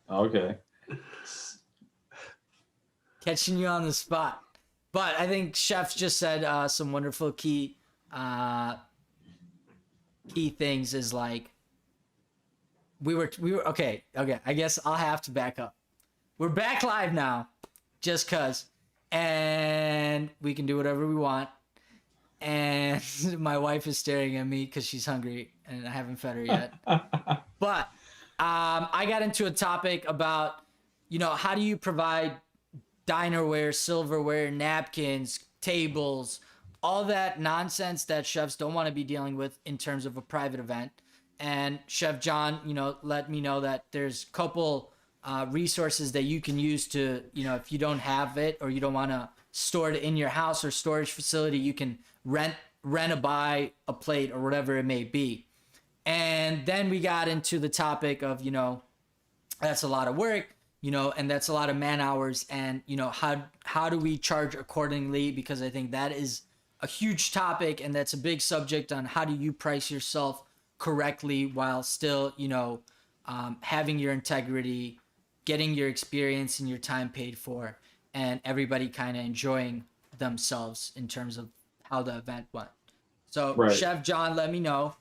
Okay. Catching you on the spot. But I think Chef just said some wonderful uh, key things. Is like we were okay. I guess I'll have to back up. We're back live now, just cause, and we can do whatever we want. And my wife is staring at me because she's hungry and I haven't fed her yet. But I got into a topic about, how do you provide dinerware, silverware, napkins, tables, all that nonsense that chefs don't want to be dealing with in terms of a private event. And Chef John, let me know that there's a couple resources that you can use to, if you don't have it or you don't want to store it in your house or storage facility, you can rent a buy a plate or whatever it may be. And then we got into the topic of, that's a lot of work, and that's a lot of man hours. And, how do we charge accordingly? Because I think that is a huge topic and that's a big subject on how do you price yourself correctly while still, having your integrity, getting your experience and your time paid for, and everybody kind of enjoying themselves in terms of how the event went. So, Right. Chef John, let me know.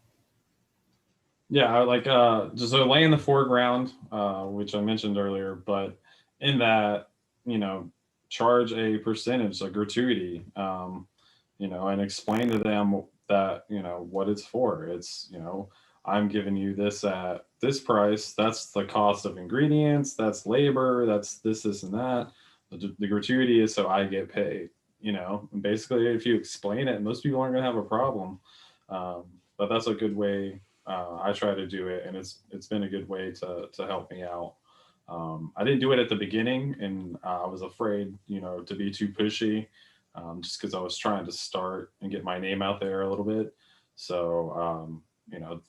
Yeah, I like just so lay in the foreground, which I mentioned earlier, but in that, you know, charge a percentage, a gratuity, and explain to them that, what it's for. It's, I'm giving you this at this price. That's the cost of ingredients, that's labor, that's this, and that. The gratuity is so I get paid, And basically, if you explain it, most people aren't going to have a problem. Um, but that's a good way I try to do it, and it's been a good way to help me out. I didn't do it at the beginning, and I was afraid, to be too pushy, just because I was trying to start and get my name out there a little bit. So,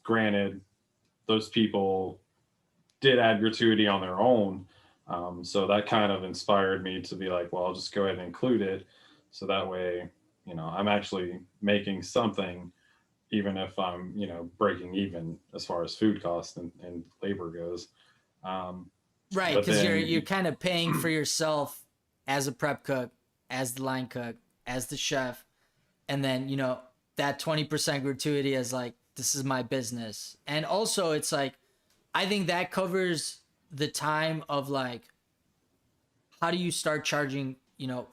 granted, those people did add gratuity on their own, so that kind of inspired me to be like, well, I'll just go ahead and include it, so that way, I'm actually making something even if I'm, breaking even as far as food costs and labor goes. Um, Right, but because you're then, you're kind of paying for yourself as a prep cook, as the line cook, as the chef, and then that 20% gratuity is like, this is my business. And also it's like, I think that covers the time of like, how do you start charging,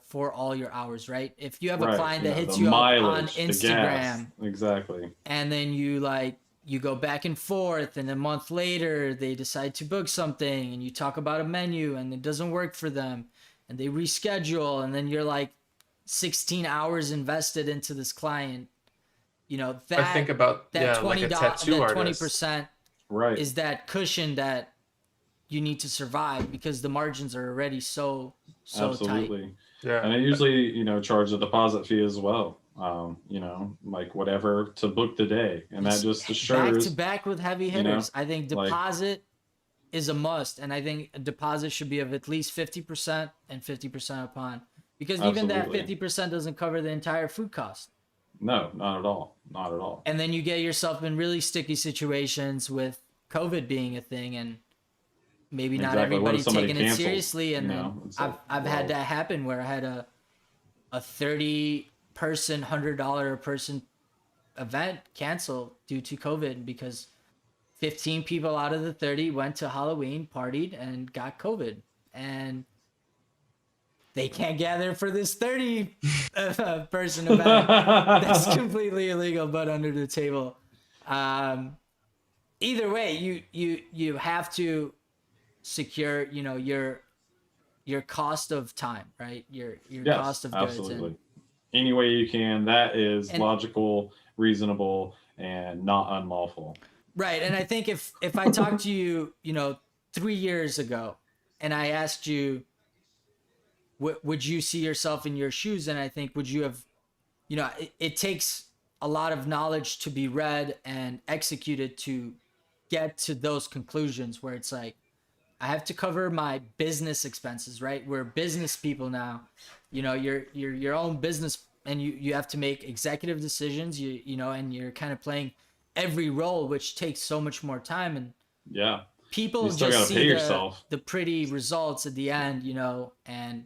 for all your hours, right? If you have a right, client that the hits you up on mileage, the gas, Instagram exactly, and then you go back and forth, and a month later they decide to book something and you talk about a menu and it doesn't work for them and they reschedule, and then you're like 16 hours invested into this client. I That think about, that yeah, like a $20 tattoo that artist. 20% right, is that cushion that you need to survive, because the margins are already so tight. absolutely. Yeah. And I usually, charge a deposit fee as well. Like whatever to book the day, and that It's just back to assures, back with heavy you know, hitters. I think like deposit is a must, and I think a deposit should be of at least 50% and 50% upon, because even that absolutely, 50% doesn't cover the entire food cost. no, not at all, not at all. And then you get yourself in really sticky situations with COVID being a thing, and maybe not Exactly. What if everybody somebody taking it cancels? seriously. And then It's I've like, I've had well, that happen where I had a 30 person $100 a person event canceled due to COVID, because 15 people out of the 30 went to Halloween, partied, and got COVID. And they can't gather for this 30 person event that's completely illegal but under the table. Um, Either way, you have to secure, your cost of time, right? Your yes, cost of goods. and absolutely. Any way you can, that is and logical, reasonable, and not unlawful. right. And I think if I talked to you, 3 years ago, and I asked you, would you see yourself in your shoes? And I think, would you have, it takes a lot of knowledge to be read and executed to get to those conclusions, where it's like, I have to cover my business expenses, right? We're business people now. You're your own business, and you have to make executive decisions, and you're kind of playing every role, which takes so much more time. And Yeah. people you still just got to pay see yourself. the pretty results at the end, and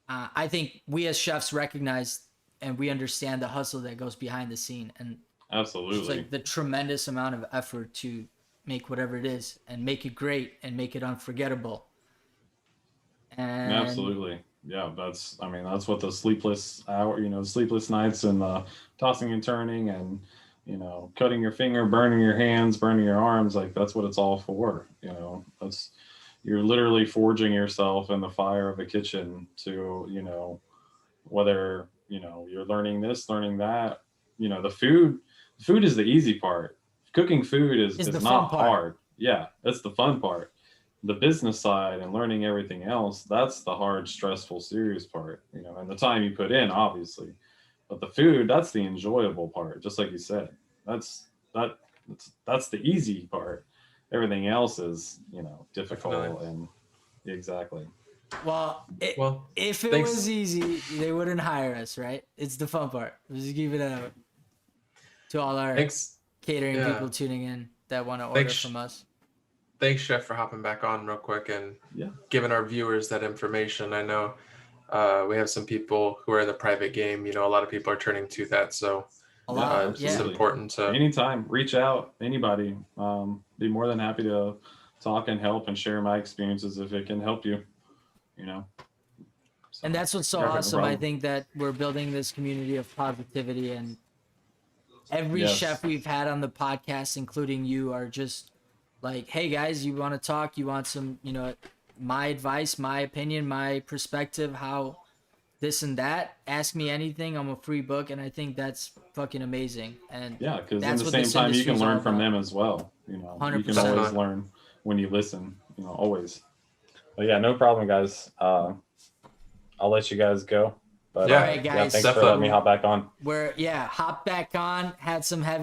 I think we as chefs recognize and we understand the hustle that goes behind the scene, and just Absolutely. like the tremendous amount of effort to make whatever it is and make it great and make it unforgettable. And Absolutely. Yeah, that's what the sleepless hour, sleepless nights and the tossing and turning and, cutting your finger, burning your hands, burning your arms, like that's what it's all for. That's you're literally forging yourself in the fire of a kitchen to, whether, you're learning this, learning that, the food is the easy part. Cooking food is is the is fun not part. hard. Yeah, that's the fun part. The business side and learning everything else, that's the hard, stressful, serious part, and the time you put in, obviously. But the food, that's the enjoyable part, just like you said. That's that's the easy part. Everything else is, Definitely. difficult and exactly. Well, Well, if it was thanks. easy, they wouldn't hire us, right? It's the fun part. Just give it out to all our Thanks. catering Yeah. people tuning in that want to order Thanks. from us. Thanks, Chef, for hopping back on real quick and Yeah. giving our viewers that information. I know we have some people who are in the private game. A lot of people are turning to that. So A Yeah, lot, it's just yeah. absolutely. important to. Anytime, reach out, anybody. Be more than happy to talk and help and share my experiences if it can help you. You know. So And that's what's so Yeah. no awesome. I problem. think that we're building this community of positivity, and every chef Yes. we've had on the podcast, including you, are just like, hey guys, you want to talk? You want some, my advice, my opinion, my perspective, how this and that? Ask me anything. I'm a free book, and I think that's fucking amazing. And Yeah, because in that's the what same this time, you industry can is all learn from about. them as well. You can 100%. always Definitely. learn when you listen. Always. But yeah, no problem, guys. I'll let you guys go. But All Yeah, right, yeah, guys. thanks for letting me definitely. hop back on. We're, hop back on, had some heavy